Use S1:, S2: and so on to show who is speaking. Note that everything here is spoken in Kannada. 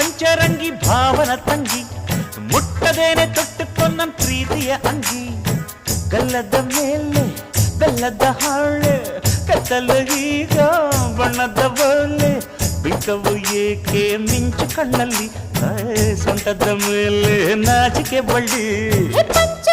S1: ಪಂಚರಂಗಿ ಭಾವನ ತಂಗಿ ಮುಟ್ಟದೇನೆ ತೊಟ್ಟುಕೊಂಡ ಪ್ರೀತಿಯ ಅಂಗಿ ಗಲ್ಲದ ಮೇಲೆ ಬೆಲ್ಲದ ಹಾಳೆ ಕತ್ತಲು ಈಗ ಬಣ್ಣದ ಬಲೆ ಬಿಕ್ಕವು ಏಕೆ ಮಿಂಚು ಕಣ್ಣಲ್ಲಿ ಸೊಂಟದ ಮೇಲೆ ನಾಚಿಕೆ ಬಳ್ಳಿ
S2: ಪಂಚ